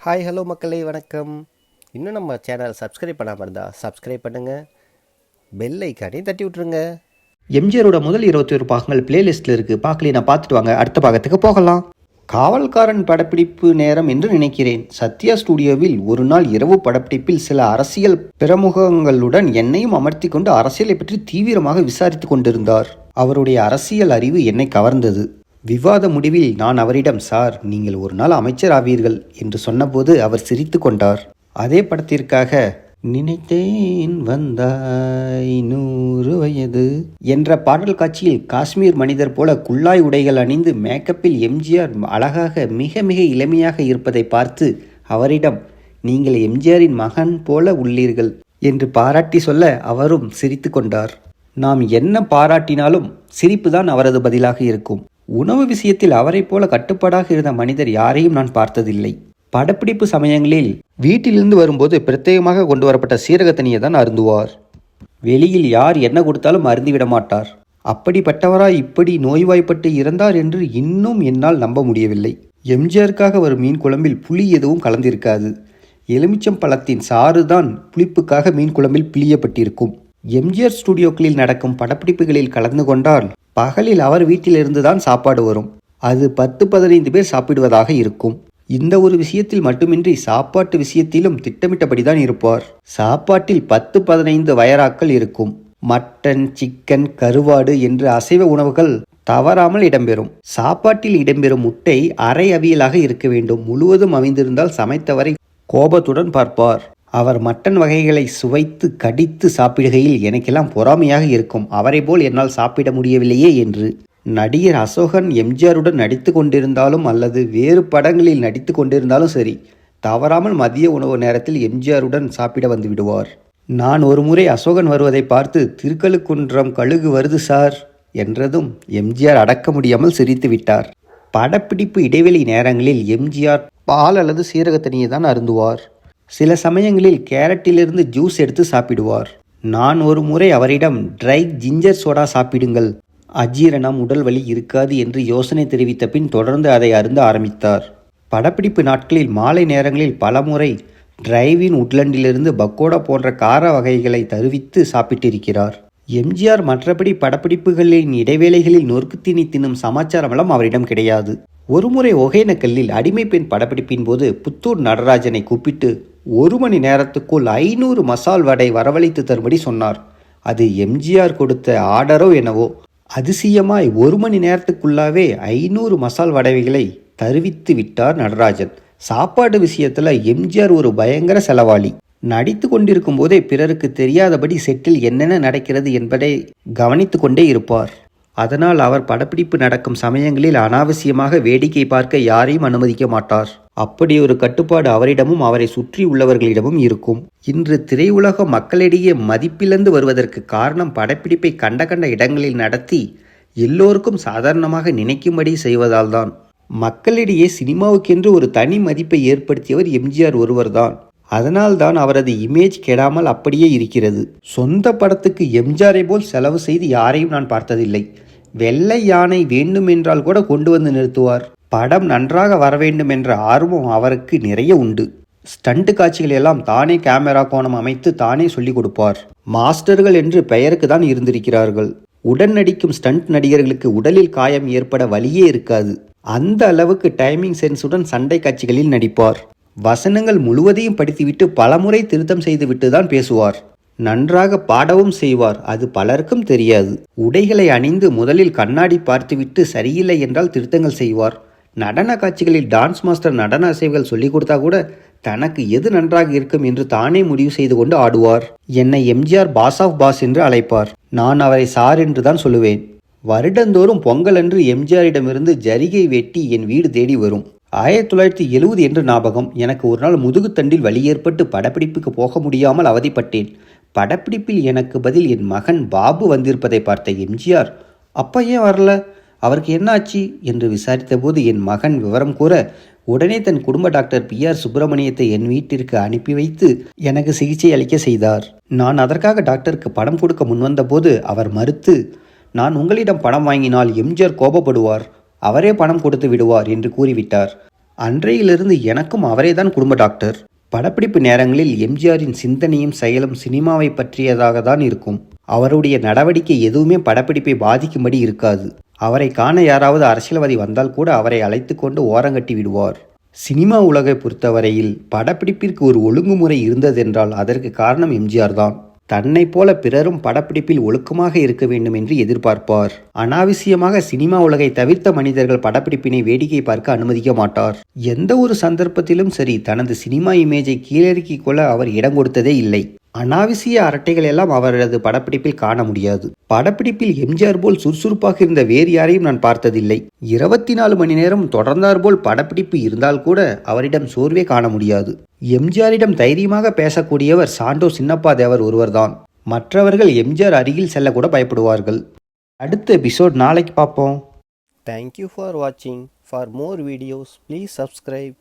Hi hello மக்களே வணக்கம். இன்னும் நம்ம சேனல் சப்ஸ்கிரைப் பண்ணாமல் இருந்தால் சப்ஸ்கிரைப் பண்ணுங்கள், பெல் ஐக்கானையும் தட்டி விட்ருங்க. எம்ஜிஆரோட முதல் 21 பாகங்கள் பிளேலிஸ்ட்டில் இருக்குது. பார்க்கலையே, நான் பார்த்துட்டு வாங்க, அடுத்த பாகத்துக்கு போகலாம். காவல்காரன் படப்பிடிப்பு நேரம் என்று நினைக்கிறேன். சத்யா ஸ்டுடியோவில் ஒரு நாள் இரவு படப்பிடிப்பில் சில அரசியல் பிரமுகங்களுடன் என்னையும் அமர்த்தி கொண்டு அரசியலை பற்றி தீவிரமாக விசாரித்து கொண்டிருந்தார். அவருடைய அரசியல் அறிவு என்னை கவர்ந்தது. விவாத முடிவில் நான் அவரிடம், சார், நீங்கள் ஒரு நாள் அமைச்சர் ஆவீர்கள் என்று சொன்னபோது அவர் சிரித்து கொண்டார். அதே படத்திற்காக நினைத்தேன் வந்தாய் 100 வயது என்ற பாடல் காட்சியில் காஷ்மீர் மனிதர் போல குல்லாய் உடைகள் அணிந்து மேக்கப்பில் எம்ஜிஆர் அழகாக மிக மிக இளமையாக இருப்பதை பார்த்து அவரிடம், நீங்கள் எம்ஜிஆரின் மகன் போல உள்ளீர்கள் என்று பாராட்டி சொல்ல அவரும் சிரித்து கொண்டார். நாம் என்ன பாராட்டினாலும் சிரிப்புதான் அவரது பதிலாக இருக்கும். உணவு விஷயத்தில் அவரை போல கட்டுப்பாடாக இருந்த மனிதர் யாரையும் நான் பார்த்ததில்லை. படப்பிடிப்பு சமயங்களில் வீட்டிலிருந்து வரும்போது பிரத்யேகமாக கொண்டு வரப்பட்ட சீரக தண்ணியை தான் அருந்துவார். வெளியில் யார் என்ன கொடுத்தாலும் அருந்திவிட மாட்டார். அப்படிப்பட்டவராய் இப்படி நோய்வாய்ப்பட்டு இறந்தார் என்று இன்னும் என்னால் நம்ப முடியவில்லை. எம்ஜிஆருக்காக வரும் மீன் குழம்பில் புளி எதுவும் கலந்திருக்காது. எலுமிச்சம் பழத்தின் சாறு தான் புளிப்புக்காக மீன் குழம்பில் பிழியப்பட்டிருக்கும். எம்ஜிஆர் ஸ்டுடியோக்களில் நடக்கும் படப்பிடிப்புகளில் கலந்து கொண்டால் பகலில் அவர் வீட்டிலிருந்து தான் சாப்பாடு வரும். அது 10-15 பேர் சாப்பிடுவதாக இருக்கும். இந்த ஒரு விஷயத்தில் மட்டுமின்றி சாப்பாட்டு விஷயத்திலும் திட்டமிட்டபடிதான் இருப்பார். சாப்பாட்டில் 10-15 வயராக்கள் இருக்கும். மட்டன், சிக்கன், கருவாடு என்று அசைவ உணவுகள் தவறாமல் இடம்பெறும். சாப்பாட்டில் இடம்பெறும் முட்டை அரை அவியலாக இருக்க வேண்டும். முழுவதும் அவிந்திருந்தால் சமைத்தவரை கோபத்துடன் பார்ப்பார். அவர் மட்டன் வகைகளை சுவைத்து கடித்து சாப்பிடுகையில் எனக்கெல்லாம் பொறாமையாக இருக்கும். அவரை போல் என்னால் சாப்பிட முடியவில்லையே என்று. நடிகர் அசோகன் எம்ஜிஆருடன் நடித்து கொண்டிருந்தாலும் அல்லது வேறு படங்களில் நடித்து கொண்டிருந்தாலும் சரி, தவறாமல் மதிய உணவு நேரத்தில் எம்ஜிஆருடன் சாப்பிட வந்து விடுவார். நான் ஒரு முறை அசோகன் வருவதை பார்த்து, திருக்கழுக்குன்றம் கழுகு வருது சார் என்றதும் எம்ஜிஆர் அடக்க முடியாமல் சிரித்து விட்டார். படப்பிடிப்பு இடைவெளி நேரங்களில் எம்ஜிஆர் பால் அல்லது சீரக தண்ணியை தான் அருந்துவார். சில சமயங்களில் கேரட்டிலிருந்து ஜூஸ் எடுத்து சாப்பிடுவார். நான் ஒரு முறை அவரிடம், ட்ரை ஜிஞ்சர் சோடா சாப்பிடுங்கள், அஜீரணம், உடல் வலி இருக்காது என்று யோசனை தெரிவித்த பின் தொடர்ந்து அதை அருந்த ஆரம்பித்தார். படப்பிடிப்பு நாட்களில் மாலை நேரங்களில் பலமுறை டிரைவின் உட்லண்டிலிருந்து பக்கோடா போன்ற கார வகைகளை தருவித்து சாப்பிட்டிருக்கிறார். எம்ஜிஆர் மற்றபடி படப்பிடிப்புகளின் இடைவேளைகளில் நொறுக்குத்தீனி தின்னும் சமாச்சாரமெல்லாம் அவரிடம் கிடையாது. ஒருமுறை ஒகேனக்கல்லில் அடிமை பெண் படப்பிடிப்பின் போது புத்தூர் நடராஜனை கூப்பிட்டு 1 மணி நேரத்துக்குள் 500 மசால் வடை வரவழைத்து தரும்படி சொன்னார். அது எம்ஜிஆர் கொடுத்த ஆர்டரோ என்னவோ. அதிசயமாய் 1 மணி நேரத்துக்குள்ளாவே 500 மசால் வடைகளை தருவித்து விட்டார் நடராஜன். சாப்பாடு விஷயத்துல எம்ஜிஆர் ஒரு பயங்கர செலவாளி. நடித்து கொண்டிருக்கும் போதே பிறருக்கு தெரியாதபடி செட்டில் என்னென்ன நடக்கிறது என்பதை கவனித்து கொண்டே இருப்பார். அதனால் அவர் படப்பிடிப்பு நடக்கும் சமயங்களில் அனாவசியமாக வேடிக்கை பார்க்க யாரையும் அனுமதிக்க மாட்டார். அப்படி ஒரு கட்டுப்பாடு அவரிடமும் அவரை சுற்றி உள்ளவர்களிடமும் இருக்கும். இன்று திரையுலகம் மக்களிடையே மதிப்பிழந்து வருவதற்கு காரணம் படப்பிடிப்பை கண்ட கண்ட இடங்களில் நடத்தி எல்லோருக்கும் சாதாரணமாக நினைக்கும்படி செய்வதால்தான். மக்களிடையே சினிமாவுக்கென்று ஒரு தனி மதிப்பை ஏற்படுத்தியவர் எம்ஜிஆர் ஒருவர்தான். அதனால்தான் அவரது இமேஜ் கெடாமல் அப்படியே இருக்கிறது. சொந்த படத்துக்கு எம்ஜிஆரை போல் செலவு செய்து யாரையும் நான் பார்த்ததில்லை. வெள்ளை யானை வேண்டுமென்றால் கூட கொண்டு வந்து நிறுத்துவார். படம் நன்றாக வர வேண்டும் என்ற ஆர்வம் அவருக்கு நிறைய உண்டு. ஸ்டண்ட் காட்சிகள் எல்லாம் தானே கேமரா கோணம் அமைத்து தானே சொல்லிக் கொடுப்பார். மாஸ்டர்கள் என்று பெயருக்கு தான் இருந்திருக்கிறார்கள். உடன் நடிக்கும் ஸ்டண்ட் நடிகர்களுக்கு உடலில் காயம் ஏற்பட வழியே இருக்காது. அந்த அளவுக்கு டைமிங் சென்ஸுடன் சண்டை காட்சிகளில் நடிப்பார். வசனங்கள் முழுவதையும் படித்துவிட்டு பலமுறை திருத்தம் செய்துவிட்டு தான் பேசுவார். நன்றாக பாடவும் செய்வார். அது பலருக்கும் தெரியாது. உடைகளை அணிந்து முதலில் கண்ணாடி பார்த்துவிட்டு சரியில்லை என்றால் திருத்தங்கள் செய்வார். நடன காட்சிகளில் டான்ஸ் மாஸ்டர் நடன அசைவுகள் சொல்லிக் கொடுத்தா கூட தனக்கு எது நன்றாக இருக்கும் என்று தானே முடிவு செய்து கொண்டு ஆடுவார். என்னை எம்ஜிஆர் பாஸ் ஆஃப் பாஸ் என்று அழைப்பார். நான் அவரை சார் என்று தான் சொல்லுவேன். வருடந்தோறும் பொங்கல் அன்று எம்ஜிஆரிடமிருந்து ஜரிகை வெட்டி என் வீடு தேடி வரும். 1970 என்று ஞாபகம். எனக்கு ஒரு நாள் முதுகுத்தண்டில் வலி ஏற்பட்டு படப்பிடிப்புக்கு போக முடியாமல் அவதிப்பட்டேன். படப்பிடிப்பில் எனக்கு பதில் என் மகன் பாபு வந்திருப்பதை பார்த்த எம்ஜிஆர், அப்பா ஏன் வரல, அவருக்கு என்ன ஆச்சு என்று விசாரித்த போது என் மகன் விவரம் கூற, உடனே தன் குடும்ப டாக்டர் PR சுப்பிரமணியத்தை என் வீட்டிற்கு அனுப்பி வைத்து எனக்கு சிகிச்சை அளிக்க செய்தார். நான் அதற்காக டாக்டருக்கு பணம் கொடுக்க முன்வந்த போது அவர் மறுத்து, நான் உங்களிடம் பணம் வாங்கினால் எம்ஜிஆர் கோபப்படுவார், அவரே பணம் கொடுத்து விடுவார் என்று கூறிவிட்டார். அன்றையிலிருந்து எனக்கும் அவரேதான் குடும்ப டாக்டர். படப்பிடிப்பு நேரங்களில் எம்ஜிஆரின் சிந்தனையும் செயலும் சினிமாவை பற்றியதாக தான் இருக்கும். அவருடைய நடவடிக்கை எதுவுமே படப்பிடிப்பை பாதிக்கும்படி இருக்காது. அவரை காண யாராவது அரசியல்வாதி வந்தால் கூட அவரை அழைத்து கொண்டு ஓரங்கட்டி விடுவார். சினிமா உலகை பொறுத்தவரையில் படப்பிடிப்பிற்கு ஒரு ஒழுங்குமுறை இருந்ததென்றால் அதற்கு காரணம் எம்ஜிஆர் தான். தன்னை போல பிறரும் படப்பிடிப்பில் ஒழுக்கமாக இருக்க வேண்டும் என்று எதிர்பார்ப்பார். அனாவசியமாக சினிமா உலகை தவிர்த்த மனிதர்கள் படப்பிடிப்பினை வேடிக்கை பார்க்க அனுமதிக்க மாட்டார். எந்த ஒரு சந்தர்ப்பத்திலும் சரி தனது சினிமா இமேஜை கீழறுக்கிக் கொள்ள அவர் இடம் கொடுத்ததே இல்லை. அனாவசிய அரட்டைகள் எல்லாம் அவரது படப்பிடிப்பில் காண முடியாது. படப்பிடிப்பில் எம்ஜிஆர் போல் சுறுசுறுப்பாக இருந்த வேறு யாரையும் நான் பார்த்ததில்லை. 24 மணி நேரம் தொடர்ந்தார் போல் படப்பிடிப்பு இருந்தால் கூட அவரிடம் சோர்வே காண முடியாது. எம்ஜிஆரிடம் தைரியமாக பேசக்கூடியவர் சாண்டோ சின்னப்பா தேவர் ஒருவர்தான். மற்றவர்கள் எம்ஜிஆர் அருகில் செல்ல கூட பயப்படுவார்கள். அடுத்த எபிசோட் நாளைக்கு பார்ப்போம். தேங்க்யூ ஃபார் வாட்சிங். For more videos please subscribe.